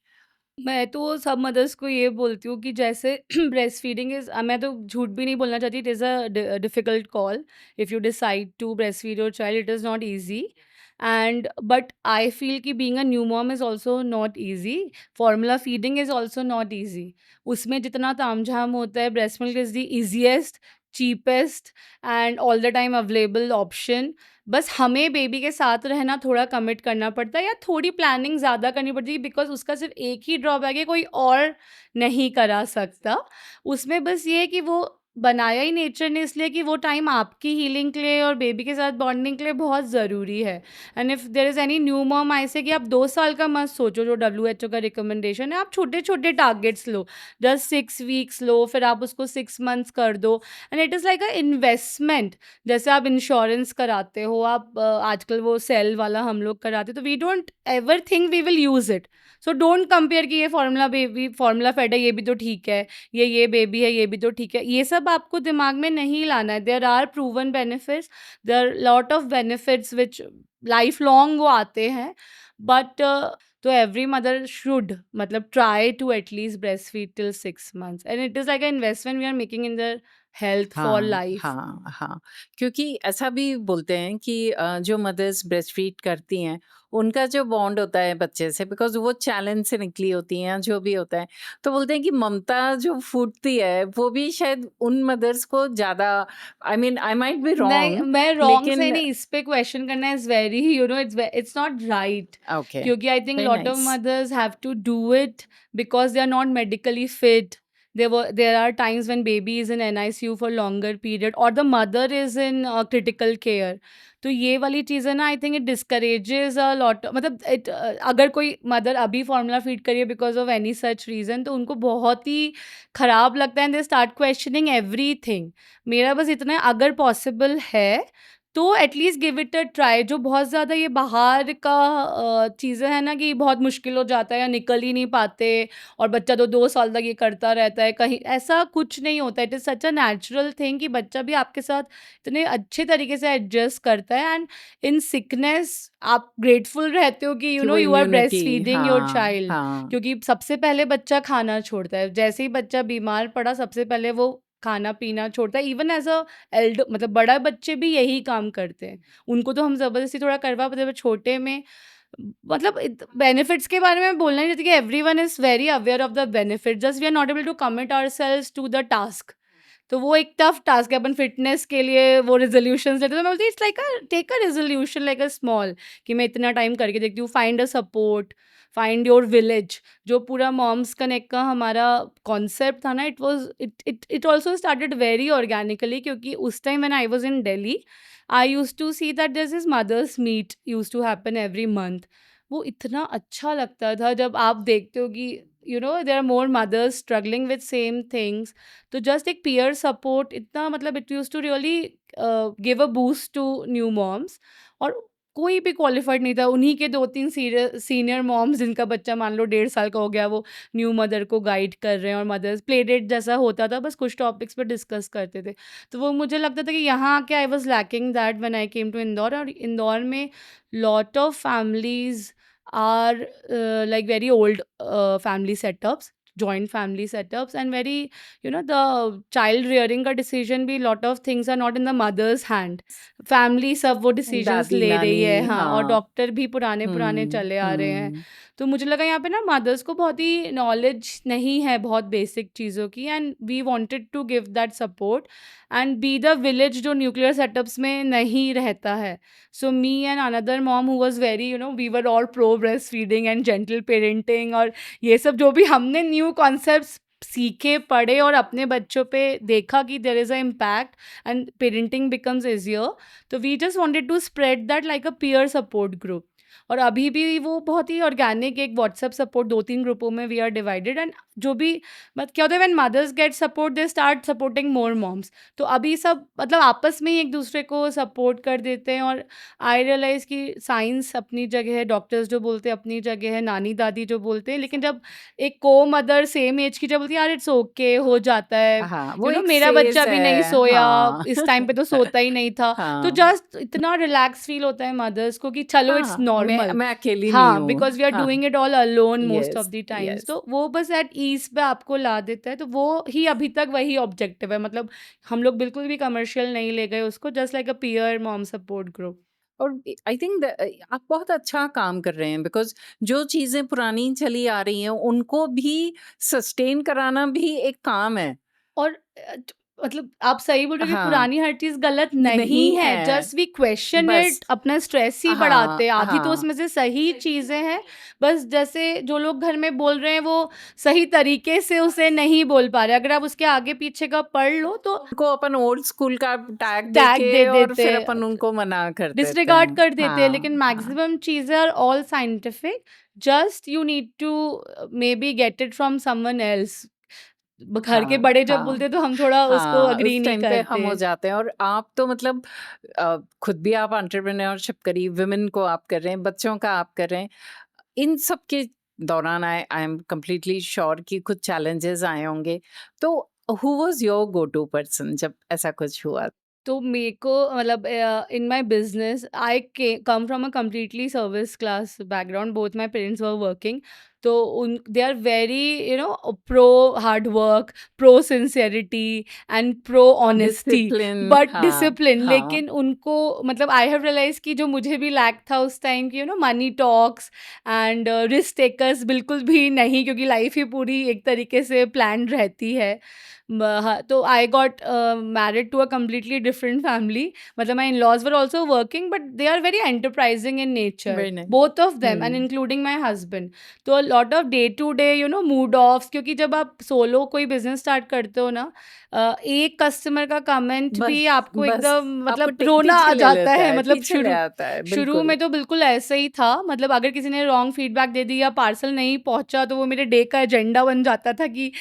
मैं तो सब मदर्स को ये बोलती हूँ कि जैसे ब्रेस्ट फीडिंग इज़, मैं तो झूठ भी नहीं बोलना चाहती, it is a difficult call. If you decide to breast feed your child it is not easy, and but I feel कि being a new mom is also not easy. Formula feeding is also not easy. उसमें जितना तामझाम होता है, breast milk is the easiest cheapest and all the time available option. बस हमें बेबी के साथ रहना थोड़ा कमिट करना पड़ता है या थोड़ी प्लानिंग ज़्यादा करनी पड़ती है, बिकॉज़ उसका सिर्फ़ एक ही ड्रॉबैक है, कोई और नहीं करा सकता। उसमें बस ये है कि वो बनाया ही नेचर ने इसलिए कि वो टाइम आपकी हीलिंग के लिए और बेबी के साथ बॉन्डिंग के लिए बहुत ज़रूरी है। And if there is any new mom, I say कि आप 2 साल का मत सोचो जो डब्ल्यूएचओ का रिकमेंडेशन है, आप छोटे-छोटे टारगेट्स लो। जस्ट 6 वीक्स लो, फिर आप उसको 6 मंथ्स कर दो, and it is like a investment. जैसे आप इंश्योरेंस कराते हो, आप आजकल वो सेल वाला हम लोग कराते, तो we don't ever think we will use it. So don't compare कि ये फ़ॉर्मूला बेबी फ़ॉर्मूला फेड है, ये भी तो ठीक है, ये बेबी है, ये भी तो ठीक है। ये सब आपको दिमाग में नहीं लाना है। There are proven benefits, there are lot of benefits which life long वो आते हैं, बट तो एवरी मदर शुड मतलब try to at least breast feed till 6 months, and it is like a investment we are making in their health for हाँ, लाइफ। हाँ, हाँ। क्योंकि ऐसा भी बोलते हैं कि जो मदर्स ब्रेस्ट फीड करती हैं, उनका जो बॉन्ड होता है बच्चे से, बिकॉज़ वो चैलेंज से निकली होती हैं, जो भी होता है, तो बोलते हैं कि ममता जो फूटती है, वो भी शायद उन मदर्स को ज़्यादा, I mean I might be नहीं, रॉन्ग, मैं रॉन्ग से लेकिन नहीं, इस पे क्वेश्चन करना is very it's not right, okay, क्योंकि I think very lot of nice. Mothers have to do it because they are not medically fit. There are times when baby is in NICU for longer period or the mother is in critical care. तो ये वाली चीज़ है ना, आई think it discourages a lot, मतलब अगर कोई मदर अभी फॉर्मूला फीड करिए because of any such reason, तो उनको बहुत ही खराब लगता है and they start questioning everything. मेरा बस इतना है, अगर पॉसिबल है तो at least give it a try. जो बहुत ज़्यादा ये बाहर का चीज़ें हैं ना कि बहुत मुश्किल हो जाता है या निकल ही नहीं पाते और बच्चा तो 2 साल तक ये करता रहता है, कहीं ऐसा कुछ नहीं होता। It is such a natural thing कि बच्चा भी आपके साथ इतने अच्छे तरीके से एडजस्ट करता है, एंड इन सिकनेस आप ग्रेटफुल रहते हो कि कि वो you are breast immunity, feeding your हाँ, चाइल्ड, हाँ। क्योंकि सबसे पहले बच्चा खाना छोड़ता है। जैसे ही बच्चा बीमार पड़ा, सबसे पहले वो खाना-पीना छोड़ता है। इवन एज़ अ मतलब बड़ा बच्चे भी यही काम करते हैं। उनको तो हम ज़बरदस्ती थोड़ा करवा पाते हैं, बट छोटे में मतलब बेनिफिट्स के बारे में बोलना नहीं चाहती कि everyone is very aware of the benefit, just we are not able to commit ourselves to the task. तो वो एक टफ टास्क है। अपन फिटनेस के लिए वो रेज़ोल्यूशंस लेते हैं, तो मैं बोलती हूँ it's like take a resolution like a small, कि मैं इतना टाइम करके देखती हूँ। Find a support, find your village. जो पूरा मॉम्स कनेक्ट का हमारा कॉन्सेप्ट था ना, it also started very organically, क्योंकि उस time when I was in Delhi, I used to see that there is mothers meet used to happen every month. वो इतना अच्छा लगता था जब आप देखते हो कि there are more mothers struggling with same things. तो जस्ट एक पीयर सपोर्ट इतना, मतलब it used to really give a boost to new moms. और कोई भी क्वालिफाइड नहीं था, उन्हीं के 2-3 सीनियर मॉम्स जिनका बच्चा मान लो 1.5 साल का हो गया, वो न्यू मदर को गाइड कर रहे हैं, और मदर्स प्ले डेट जैसा होता था, बस कुछ टॉपिक्स पे डिस्कस करते थे। तो वो मुझे लगता था कि यहाँ आके I was lacking that when I came to Indore. और इंदौर में lot of families are like very old family setups, joint family setups, and very, the child rearing का decision भी, lot of things are not in the mother's hand. Family सब वो डिसीजंस दादी, ले रही है, नानी, हाँ, और हाँ। डॉक्टर भी पुराने पुराने हुँ, चले आ रहे हैं। हुँ। तो मुझे लगा यहाँ पे ना मदर्स को बहुत ही नॉलेज नहीं है बहुत बेसिक चीज़ों की, and we wanted to give that support and be the village जो न्यूक्लियर सेटअप्स में नहीं रहता है। So me and another mom who was very, we were all pro breast feeding and gentle parenting, और ये सब जो भी हमने न्यू कॉन्सेप्ट्स सीखे, पढ़े और अपने बच्चों पे देखा कि there is a impact and parenting becomes easier. तो we just wanted to spread that like a peer support group. और अभी भी वो बहुत ही ऑर्गेनिक एक व्हाट्सएप सपोर्ट 2-3 ग्रुपों में वी आर डिवाइडेड, एंड जो भी क्या होता है, when mothers get support they start supporting more moms. तो अभी सब मतलब आपस में ही एक दूसरे को सपोर्ट कर देते हैं। और आई रियलाइज़ कि साइंस अपनी जगह है, डॉक्टर्स जो बोलते हैं अपनी जगह है, नानी-दादी जो बोलते हैं, लेकिन जब एक को-मदर सेम एज की जब बोलती है, यार इट्स ओके, हो जाता है, हाँ, वो एक मेरा बच्चा फ़ेज़ भी नहीं है। सोया, हाँ। इस टाइम पे तो सोता ही नहीं था। तो हाँ, जस्ट इतना रिलैक्स फील होता है मदर्स को कि चलो इट्स हाँ, नॉर्मल। मैं अकेली नहीं हाँ, हूँ। बिकॉज़ वी आर हाँ, doing it all alone most of yes, the times, yes. तो वो बस एट ईज़ पे आपको ला देता है। तो वो ही अभी तक वही ऑब्जेक्टिव है, मतलब हम लोग बिल्कुल भी कमर्शियल नहीं ले गए उसको, just like a peer mom support group. और आई थिंक आप बहुत अच्छा काम कर रहे हैं, बिकॉज़ जो चीज़ें पुरानी चली आ रही हैं, उनको भी सस्टेन कराना भी एक काम है। और मतलब आप सही बोल रहे हो कि हाँ, पुरानी हर चीज़ गलत नहीं नहीं है, है, जस्ट वी क्वेश्चन बस इट, अपना स्ट्रेस ही बढ़ाते हाँ, हैं। आधी तो हाँ। उसमें से सही चीज़ें हैं, बस जैसे जो लोग घर में बोल रहे हैं वो सही तरीके से उसे नहीं बोल पा रहे। अगर आप उसके आगे-पीछे का पढ़ लो तो उनको अपन ओल्ड स्कूल का टैग टैग देके दे और देते फिर हैं, अपन उनको मना कर देते डिसरिगार्ड हैं। कर देते हैं, हाँ, लेकिन हाँ। मैक्सिमम चीज़ें are all scientific, just you need to maybe get it from someone else. घर के हाँ, बड़े जब हाँ। बोलते हैं तो हम थोड़ा उसको हाँ, एग्री उस नहीं टाइम पे हम करते। हो जाते हैं और आप तो मतलब खुद भी आप एंटरप्रेन्योरशिप करी, वुमेन को आप कर रहे हैं, बच्चों का आप कर रहे हैं। इन सब के दौरान आई एम कंप्लीटली श्योर कि कुछ चैलेंजेस आए होंगे। तो who was your go to person जब ऐसा कुछ हुआ? तो मेरे को मतलब in my business I come from a completely service class background, both my parents were working, तो उन they are very pro hard work, pro sincerity and pro honesty, discipline but हाँ, डिसिप्लिन। हाँ। लेकिन उनको मतलब आई हैव रियलाइज कि जो मुझे भी लैक था उस टाइम की, money talks and risk takers बिल्कुल भी नहीं, क्योंकि लाइफ ही पूरी एक तरीके से प्लान रहती है। तो I got married to a completely different family. मतलब my in-laws were also working, but they are very enterprising in nature, very nice. both of them, and hmm. including my husband. तो a lot of day to day mood offs, क्योंकि जब आप सोलो कोई बिजनेस स्टार्ट करते हो ना, एक कस्टमर का कमेंट भी बस आपको बस एकदम आपको मतलब टिक रोना पीछे आ ले जाता लेता है। है, मतलब पीछे ले शुरू आता है, शुरू बिल्कुल। में तो बिल्कुल ऐसा ही था, मतलब अगर किसी ने रॉन्ग फीडबैक दे दी या पार्सल नहीं पहुंचा तो वो मेरे डे का एजेंडा बन जाता था कि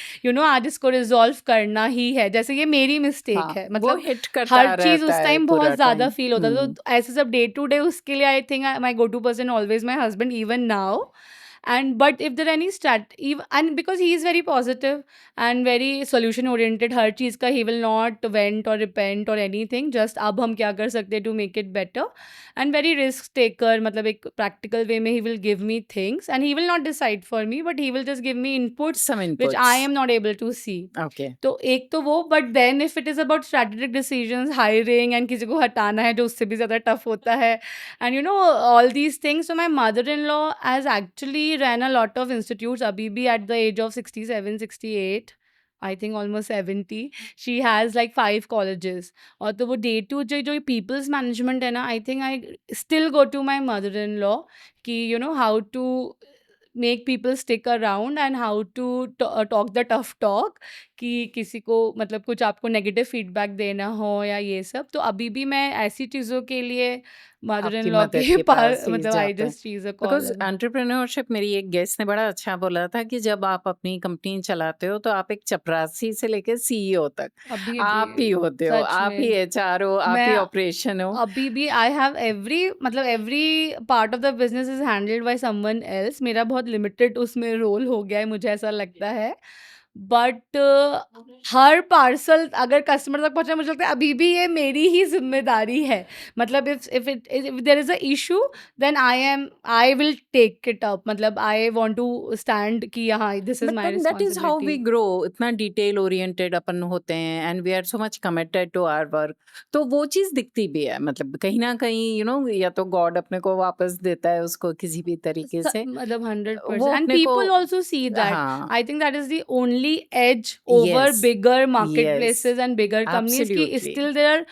आज इसको रिजॉल्व करना ही है, जैसे ये मेरी मिस्टेक हाँ, है। वो मतलब हिट हर करता चीज़ रहता उस है टाइम बहुत पूरा ज़्यादा टाइम। फ़ील होता था, हुँ। तो ऐसे सब डे टू डे उसके लिए I think my go to person always my husband even now. And but if there any and because he is very positive and very solution oriented, हर चीज़ का he will not vent or repent or anything, just अब हम क्या कर सकते हैं to make it better, and very risk taker, मतलब एक practical way में he will give me things and he will not decide for me, but he will just give me inputs Some which I inputs. am not able to see. Okay. तो एक तो वो, but then if it is about strategic decisions, hiring and किसी को हटाना है जो उससे भी ज़्यादा टफ होता है, and all these things, so my mother in law has actually rain a lot of institutes अभी भी at the age of 67, 68, I think almost 70, she has like 5 colleges. और तो वो डे टू डे जो पीपल्स मैनेजमेंट है ना, आई think I still go to my mother in law कि how to make people stick around and how to talk the tough talk, कि किसी को मतलब कुछ आपको नेगेटिव फीडबैक देना हो या ये सब, तो अभी भी मैं ऐसी चीज़ों के लिए मदर इन आपकी लॉ मदर के के पास पास ही मतलब आई जाते हैं। Just cheese a because call. Entrepreneurship मेरी एक गेस्ट ने बड़ा अच्छा बोला था कि जब आप अपनी कंपनी चलाते हो तो आप एक चपरासी से लेके सीईओ तक अभी भी आप ही होते हो, सच आप ही में एचआर हो, आप मैं ही ऑपरेशन हो। अभी भी आई हैव एवरी मतलब every part of the business is handled by someone else. मेरा बहुत लिमिटेड उसमें रोल हो गया है, मुझे ऐसा लगता है। बट हर पार्सल अगर कस्टमर तक पहुंचा, मुझे लगता है अभी भी ये मेरी ही जिम्मेदारी है। मतलब if there is a issue, then I will take it up, मतलब आई वांट टू स्टैंड कि हाँ, this is but my then that is how we responsibility. Grow. इतना डिटेल ओरिएंटेड अपन होते हैं and we are so much committed to our work. तो वो चीज दिखती भी है, मतलब कहीं ना कहीं या तो गॉड अपने को वापस देता है उसको किसी भी तरीके से, मतलब वो 100%, एंड अपने को। People also see that. हाँ। I think that is the only edge over yes. Bigger market yes. Places and bigger companies की absolutely. Still there are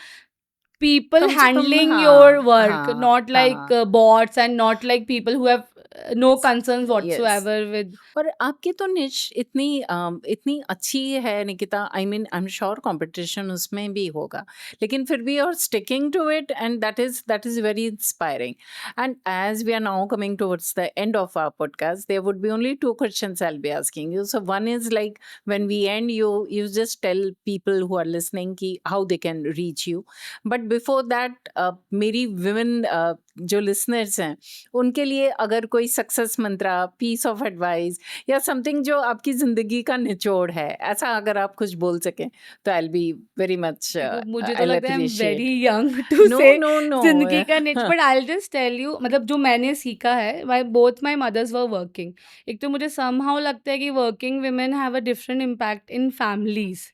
people कम से कम handling your हाँ, work, हाँ, not like हाँ। bots and not like people who have no concerns yes. whatsoever with. और आपकी तो निश इतनी अच्छी है Nikita, I mean I am sure competition उसमें भी होगा, लेकिन फिर भी you are sticking to it and that is very inspiring. And as we are now coming towards the end of our podcast, there would be only two questions I will be asking you. So one is like when we end, you just tell people who are listening कि how they can reach you. But before that मेरी विमेन जो लिसनर्स हैं उनके लिए अगर कोई success mantra, piece of advice या समथिंग जो आपकी जिंदगी का निचोड़ है, ऐसा अगर आप कुछ बोल सकें तो I will be very much, देखो, मुझे तो आई विल लगता है I am very appreciate. Young to know say no no. जिंदगी का niche, but I will just tell you, मतलब जो मैंने सीखा है, my both my mothers were working. एक तो मुझे समहाउ लगता है कि working women have a different impact in families,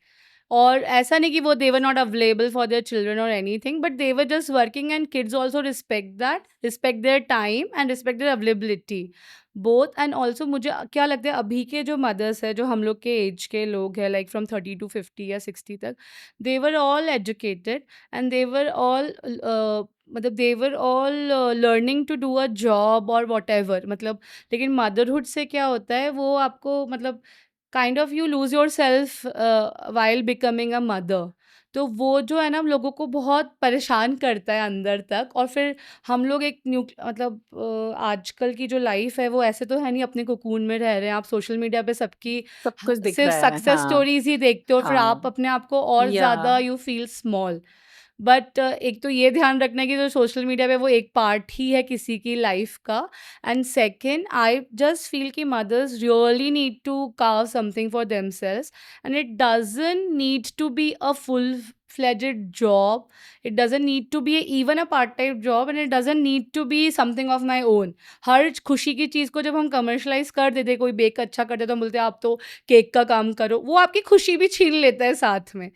और ऐसा नहीं कि वो they were not available for their children और anything, but they were just working and kids also respect that, respect their time and respect there availability both. And also मुझे क्या लगता है अभी के जो मदर्स है, जो हम लोग के एज के लोग हैं, लाइक फ्रॉम 30 to 50 या 60 तक, they were all educated and they were all मतलब they were all learning to do a job और वॉट एवर, मतलब लेकिन मदरहुड से क्या होता है वो आपको मतलब kind of you lose your self while becoming a mother. तो वो जो है ना लोगों को बहुत परेशान करता है अंदर तक, और फिर हम लोग एक न्यू मतलब आजकल की जो लाइफ है वो ऐसे तो है नहीं, अपने कोकून में रह रहे हैं, आप सोशल मीडिया पे सबकी सब कुछ दिख सिर्फ रहा है, सक्सेस हाँ, स्टोरीज ही देखते हो, फिर आप हाँ, अपने आप को और या ज़्यादा यू फील स्मॉल। बट एक तो ये ध्यान रखना है कि जो सोशल मीडिया पे वो एक पार्ट ही है किसी की लाइफ का। And second, I just feel कि mothers really need to carve something for themselves, and it doesn't need to be a full fledged job. It doesn't need to be even a part time job, and it doesn't need to be something of my own. हर खुशी की चीज़ को जब हम कमर्शलाइज कर देते, कोई बेक अच्छा कर देते, तो हम बोलते हैं आप तो केक का काम करो, वो आपकी खुशी भी छीन लेता है साथ में।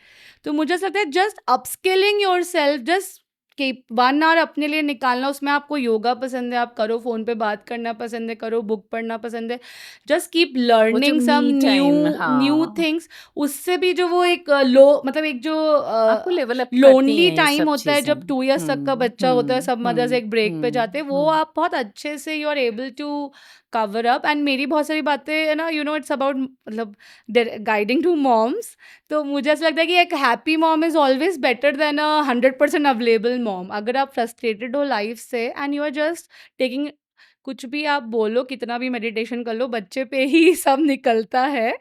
तो मुझे ऐसा लगता है जस्ट अपस्किलिंग योरसेल्फ, जस्ट कि 1 आवर अपने लिए निकालना, उसमें आपको योगा पसंद है आप करो, फ़ोन पे बात करना पसंद है करो, बुक पढ़ना पसंद है, जस्ट कीप वो जो लर्निंग सम मी न्यू टाइम, न्यू हाँ, थिंग्स। उससे भी जो वो एक लो मतलब एक जो आपको लेवल अप करती लोनली हैं ये टाइम सब होता है चीजें। जब 2 इयर्स तक का बच्चा होता है, सब मदर्स एक ब्रेक पे जाते हैं, वो आप बहुत अच्छे से you are able to cover up. And मेरी बहुत सारी बातें है ना, यू नो इट्स अबाउट मतलब गाइडिंग टू मॉम्स। तो मुझे ऐसा लगता है कि एक happy mom is always better than a 100% available mom. अगर आप फ्रस्ट्रेटेड हो लाइफ से and you are just taking, कुछ भी आप बोलो, कितना भी मेडिटेशन कर लो, बच्चे पे ही सब निकलता है।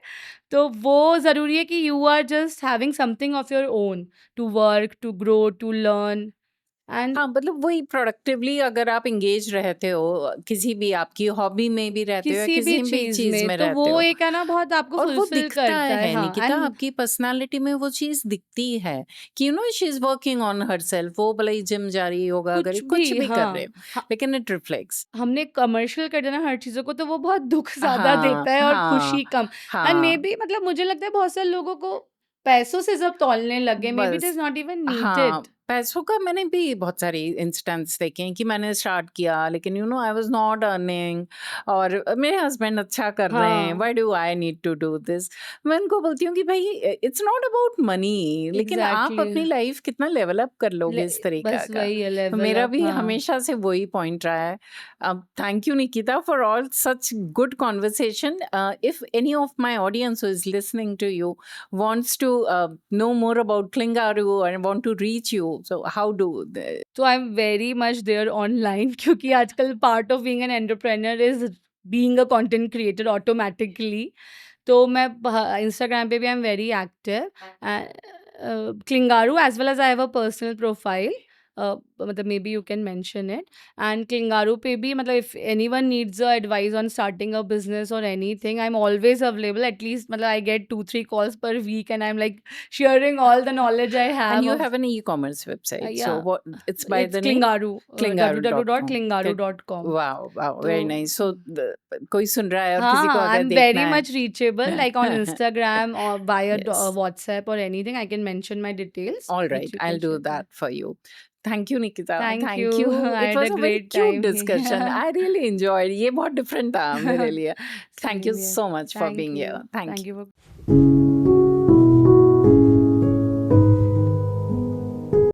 तो वो ज़रूरी है कि you are just having something of your own to work, to grow, to learn and हाँ, मतलब वही प्रोडक्टिवली अगर आप एंगेज रहते हो, किसी भी आपकी हॉबी में भी रहते हो या किसी भी किसी भी चीज़ चीज़ में, में तो रहते वो हो, एक है ना बहुत आपको और वो फुलफ़िल दिखता करता है। है हाँ, निकिता, एंड आपकी पर्सनालिटी में वो चीज़ दिखती है कि she is working on herself. वो भले ही जिम जा रही, योगा कर रही, कुछ कुछ भी भी कर रहे, हाँ, लेकिन इट रिफ्लेक्ट्स। हमने कमर्शियल कर दिया ना हर चीज़ों को, तो वो बहुत दुःख ज़्यादा हाँ, देता है और हाँ, खुशी कम। एंड हाँ, मेबी मतलब मुझे लगता है बहुत सारे लोगों को पैसों से जब तौलने लगे, मेबी इट बस। इज़ नॉट इवन हाँ, नीडेड। पैसों का मैंने भी बहुत सारे इंस्टेंस देखे हैं कि मैंने स्टार्ट किया लेकिन आई वाज़ नॉट अर्निंग, और मेरे हस्बैंड अच्छा कर रहे हैं, हाँ, why do I need to do this? मैं उनको बोलती हूँ कि भाई इट्स नॉट अबाउट मनी, लेकिन आप एग्ज़ैक्टली। अपनी लाइफ कितना डेवलप कर लोगे ले इस तरीका बस का। वही है लेवल मेरा अप, भी हाँ। हमेशा से वही पॉइंट रहा है। अब thank you Nikita for all such good conversation. If any of my audience who is listening to you wants to know more about Klingaru and want to reach you, so how do they? तो I am very much there online क्योंकि आजकल part of being an entrepreneur is being a content creator automatically. तो मैं इंस्टाग्राम पे भी I am very active, Clingaroo as well as I have a personal profile, मतलब maybe you can mention it. And Clingaroo पे भी मतलब if anyone needs a advice on starting a business और anything, I am always available. At least मतलब आई get 2-3 calls per week and I am like sharing all the knowledge I And have you of have an e-commerce website, so yeah what it's by it's the name Klingaru, Klingaru.com. www.klingaru.com। Wow, wow, तो very nice. So कोई सुन रहा है और हाँ, किसी को हाँ, आई अगर एम देखना वेरी है। Much reachable like on Instagram और वाया Yes, व्हाट्सएप और anything, I can mention my details all which right, you can I'll do share their. that for you. Thank you, Nikita. Thank you, Thank you. I It had a was a very great cute time discussion. Here. I really enjoyed. ये बहुत different था मेरे लिए. Thank you same here. so much for thank being you, here. Thank thank you. You for